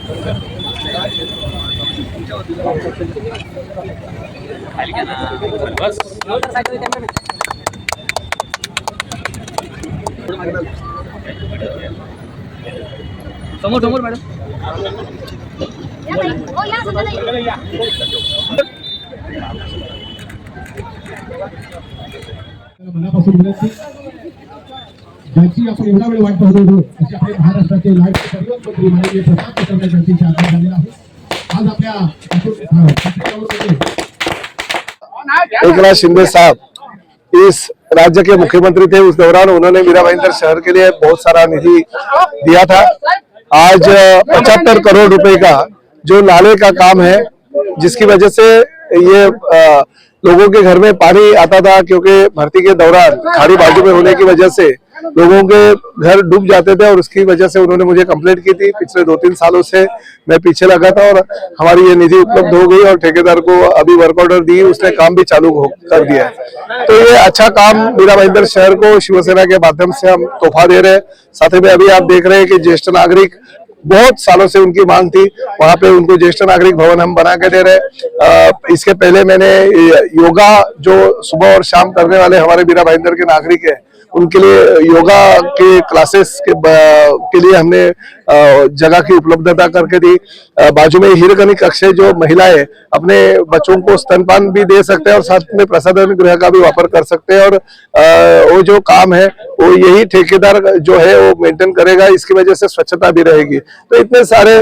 समोर समोर मॅडम. मनापासून विनंती, ज्यांची आपण एवढा वेळ वाट पाहत होतो असे आपले महाराष्ट्राचे लाडके सर्वच मंत्री माननीय प्रताप सरनाईक यांचे आगमन झालेलं आहे. आज आपल्या एकनाथ शिंदे साहब इस राज्य के मुख्यमंत्री थे, उस दौरान उन्होंने मीरा भाईंदर शहर के लिए बहुत सारा निधि दिया था। आज 75 करोड़ रुपए का जो नाले का काम है, जिसकी वजह से ये लोगों के घर में पानी आता था, क्योंकि भर्ती के दौरान खाड़ी बाजू में होने की वजह से लोगों के घर डूब जाते थे, और उसकी वजह से उन्होंने मुझे कंप्लेंट की थी। पिछले 2-3 सालों से मैं पीछे लगा था, और हमारी ये निधि उपलब्ध हो गई, और ठेकेदार को अभी वर्क ऑर्डर दी, उसने काम भी चालू कर दिया है। तो ये अच्छा काम मीरा भाईंदर शहर को शिवसेना के माध्यम से हम तोहफा दे रहे हैं। साथ ही में अभी आप देख रहे हैं कि ज्येष्ठ नागरिक, बहुत सालों से उनकी मांग थी, वहां पे उनको ज्येष्ठ नागरिक भवन हम बना के दे रहे। इसके पहले मैंने योगा जो सुबह और शाम करने वाले हमारे मीरा भाईंदर के नागरिक है, उनके लिए योगा के क्लासेस के लिए हमने जगह की उपलब्धता करके दी। बाजू में हीरकनी कक्ष है, जो महिलाएं अपने बच्चों को स्तनपान भी दे सकते हैं और साथ में प्रसाधन गृह का भी वापर कर सकते हैं। और वो जो काम है वो यही ठेकेदार जो है वो मेंटेन करेगा, इसकी वजह से स्वच्छता भी रहेगी। तो इतने सारे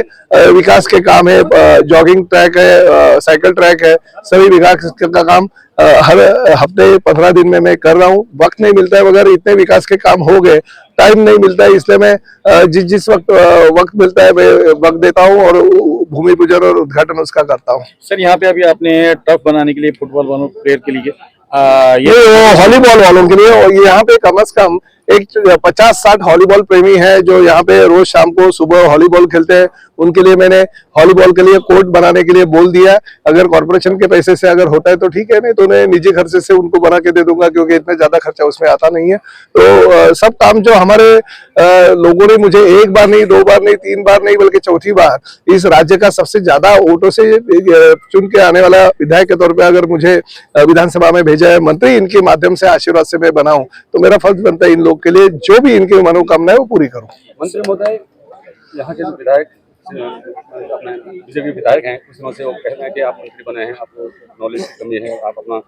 विकास के काम है, जॉगिंग ट्रैक है, साइकिल ट्रैक है, सभी विकास का काम हर हफ्ते 15 दिन में मैं कर रहा हूँ। वक्त नहीं मिलता है, मगर इतने विकास के काम हो गए, टाइम नहीं मिलता है, इसलिए मैं जिस वक्त मिलता है मैं वक्त देता हूँ और भूमि पूजन और उद्घाटन उसका करता हूँ। सर, यहाँ पे अभी आपने टर्फ बनाने के लिए फुटबॉल वालों प्लेयर के लिए ये वॉलीबॉल वालों के लिए, और यहाँ पे कम से कम एक 50-60 वॉलीबॉल प्रेमी है जो यहाँ पे रोज शाम को सुबह वॉलीबॉल खेलते हैं। उनके लिए मैंने वॉलीबॉल के लिए कोर्ट बनाने के लिए बोल दिया। अगर कॉर्पोरेशन के पैसे से अगर होता है तो ठीक है, नहीं तो मैं निजी खर्चे से उनको बना के दे दूंगा, क्योंकि इतना ज्यादा खर्चा उसमें आता नहीं है। तो सब काम जो हमारे लोगों ने मुझे एक बार नहीं, 2 बार नहीं, 3 बार नहीं, बल्कि चौथी बार इस राज्य का सबसे ज्यादा वोटों से चुन के आने वाला विधायक के तौर पर अगर मुझे विधानसभा में भेजा है मंत्री, इनके माध्यम से आशीर्वाद से मैं बनाऊं, तो मेरा फर्ज बनता है इन लोग के लिए जो भी इनकी मनोकामना है वो पूरी करूं। मंत्री महोदय, यहाँ के विधायक अपने बीजेपी विधायक हैं, उस दिनों से वो कहना है कि आप मंत्री बने हैं, आपको नॉलेज की कमी है, आप अपना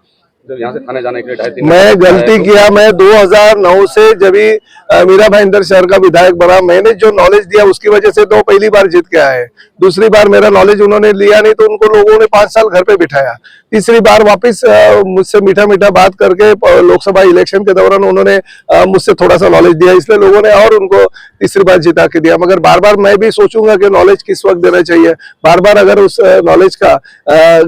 यहाँ से थाने जाने के लिए 2.5 दिन मैं गलती किया। मैं 2009 से जब भी मीरा भाईंदर शहर का विधायक बना, मैंने जो नॉलेज दिया उसकी वजह से तो पहली बार जीत के आए। दूसरी बार मेरा नॉलेज उन्होंने लिया नहीं, तो उनको लोगों ने 5 साल घर पे बिठाया। तीसरी बार वापस मुझसे मीठा मीठा बात करके लोकसभा इलेक्शन के दौरान उन्होंने मुझसे थोड़ा सा नॉलेज दिया, इसलिए लोगों ने और उनको तीसरी बार जिता के दिया। मगर बार बार मैं भी सोचूंगा कि नॉलेज किस वक्त देना चाहिए। बार बार अगर उस नॉलेज का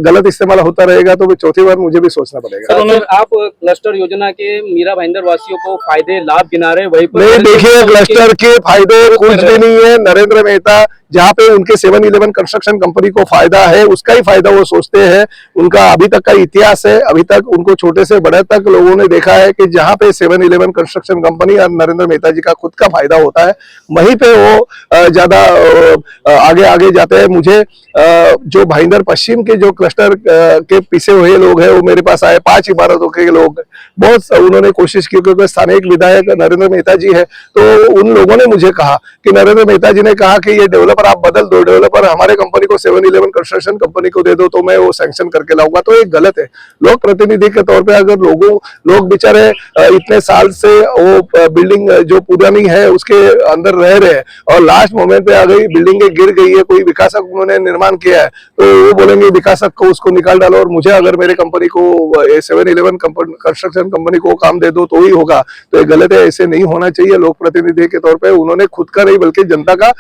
गलत इस्तेमाल होता रहेगा तो चौथी बार मुझे भी सोचना पड़ेगा। सर, आप क्लस्टर योजना के मीरा भाईंदर वासियों को फायदे लाभ गिना रहे, वही नहीं, देखिए क्लस्टर के फायदे कुछ भी नहीं है। नरेंद्र मेहता जहाँ पे उनके 7-Eleven कंस्ट्रक्शन कंपनी को फायदा है, उसका ही फायदा वो सोचते हैं। उनका अभी तक का इतिहास है, अभी तक उनको छोटे से बड़े तक लोगों ने देखा है कि जहाँ पे 7-Eleven कंस्ट्रक्शन कंपनी और नरेंद्र मेहता जी का खुद का फायदा होता है, वहीं पे वो ज्यादा आगे आगे जाते हैं। मुझे जो भाईंदर पश्चिम के जो क्लस्टर के पीछे हुए लोग हैं, वो मेरे पास आए, 5 इमारतों के लोग, बहुत उन्होंने कोशिश की, क्योंकि स्थानीय विधायक नरेंद्र मेहता जी है। तो उन लोगों ने मुझे कहा कि नरेंद्र मेहता जी ने कहा कि ये डेवलपर आप बदल दो, डेवलपर हमारे कंपनी को 7-Eleven कंस्ट्रक्शन कंपनी को दे दो, तो मैं वो सैंक्शन करके लाऊंगा। तो ये गलत है। लोक प्रतिनिधि के तौर पे अगर लोग बेचारे इतने साल से वो बिल्डिंग जो पुरानी है उसके अंदर रह रहे हैं, और लास्ट मोमेंट पे आ गई बिल्डिंग गिर गई है, कोई विकासक उन्होंने निर्माण किया है, तो वो बोलेंगे विकासक को उसको निकाल डालो, और मुझे अगर मेरे कंपनी को 7-Eleven कंस्ट्रक्शन कंपनी को काम दे दो तो ही होगा। तो ये गलत है, ऐसे नहीं होना चाहिए। लोक प्रतिनिधि के तौर पे उन्होंने खुद का नहीं बल्कि जनता का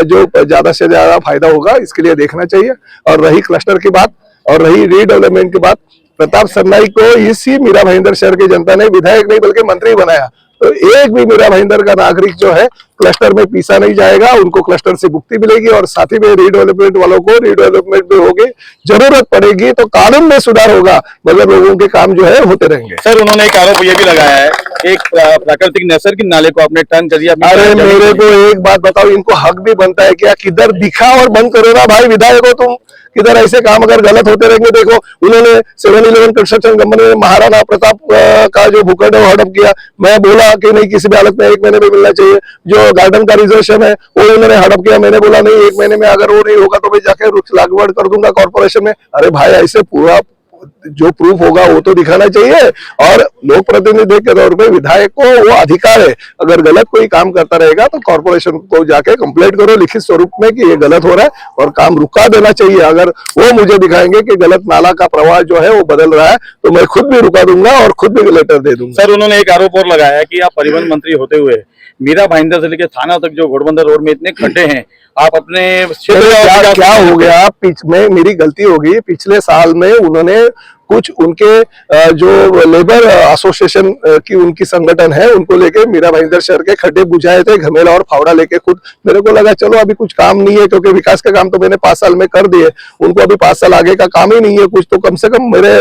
जो ज्यादा से ज्यादा फायदा होगा इसके लिए देखना चाहिए। और रही क्लस्टर की बात और रही रीडेवलपमेंट की बात, प्रताप सरनाईक को इसी मीरा भाईंदर शहर की जनता ने विधायक नहीं बल्कि मंत्री बनाया। तो एक भी मीरा भाईंदर का नागरिक जो है क्लस्टर में पीसा नहीं जाएगा, उनको क्लस्टर से मुक्ति मिलेगी और साथ ही में रीडेवलपमेंट वालों को रीडेवलपमेंट में होगी, जरूरत पड़ेगी तो कानून में सुधार होगा, मगर लोगों के काम जो है होते रहेंगे। सर उन्होंने एक आरोप ये भी लगाया है, एक प्राकृतिक नैसर्गिक नाले को आपने टर्न कर दिया। अरे मेरे को एक बात बताओ, इनको हक भी बनता है क्या? किधर दिखा और बंद करो ना भाई विधायकों, तुम किधर ऐसे काम अगर गलत होते रहेंगे। देखो उन्होंने 7-11 कंस्ट्रक्शन कंपनी में महाराणा प्रताप का जो भूखंड है वो हड़प किया। मैं बोला कि नहीं किसी भी हालत में 1 महीने में मिलना चाहिए। जो गार्डन का रिजर्वेशन है वो उन्होंने हड़प किया, मैंने बोला नहीं 1 महीने में अगर वो नहीं होगा तो मैं जाके वृक्ष लागवड़ कर दूंगा कॉर्पोरेशन में। अरे भाई ऐसे पूरा जो प्रूफ होगा वो तो दिखाना चाहिए। और लोक प्रतिनिधि के तौर पे विधायक को वो अधिकार है, अगर गलत कोई काम करता रहेगा तो कॉर्पोरेशन को जाके कंप्लेंट करो लिखित स्वरूप में कि ये गलत हो रहा है और काम रुका देना चाहिए। अगर वो मुझे दिखाएंगे कि गलत नाला का प्रवाह जो है वो बदल रहा है तो मैं खुद भी रुका दूंगा और खुद भी लेटर दे दूंगा। सर उन्होंने एक आरोप और लगाया है कि आप परिवहन मंत्री होते हुए मीरा भाईंदर से लेकर थाना तक जो घोड़बंदर रोड में इतने खड्डे हैं, आप अपने क्षेत्र क्या हो गया? में मेरी गलती होगी, पिछले साल में उन्होंने कुछ उनके जो लेबर एसोसिएशन की उनकी संगठन है उनको लेके मीरा भाईंदर शहर के खड्डे बुझाए थे, घमेला और फावड़ा लेके खुद। मेरे को लगा चलो अभी कुछ काम नहीं है क्योंकि विकास का काम तो मैंने 5 साल में कर दिए, उनको अभी 5 साल आगे का काम ही नहीं है कुछ, तो कम से कम मेरे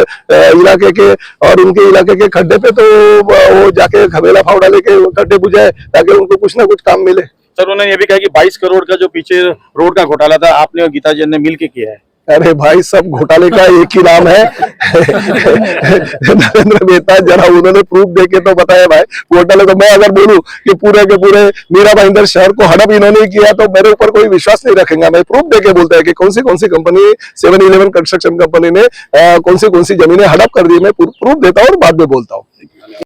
इलाके के और उनके इलाके के खड्डे पे तो वो जाके घमेला फावड़ा लेके खड्डे बुझाए ताकि उनको कुछ ना कुछ काम मिले। सर उन्होंने ये भी कहा कि 22 करोड़ का जो पीछे रोड का घोटाला था आपने और गीता जैन ने मिलकर किया है। अरे भाई सब घोटाले का एक ही नाम है नरेंद्र मेहता, जरा उन्होंने प्रूफ देके तो बताया भाई। घोटाले तो मैं अगर बोलूं कि पूरे के पूरे मीरा भाईंदर शहर को हड़प इन्होंने किया तो मेरे ऊपर कोई विश्वास नहीं रखेगा। मैं प्रूफ देके बोलता है कि कौन सी कंपनी 7-11 कंस्ट्रक्शन कंपनी ने कौन सी जमीनें हड़प कर दी, मैं प्रूफ देता हूँ और बाद में बोलता हूँ।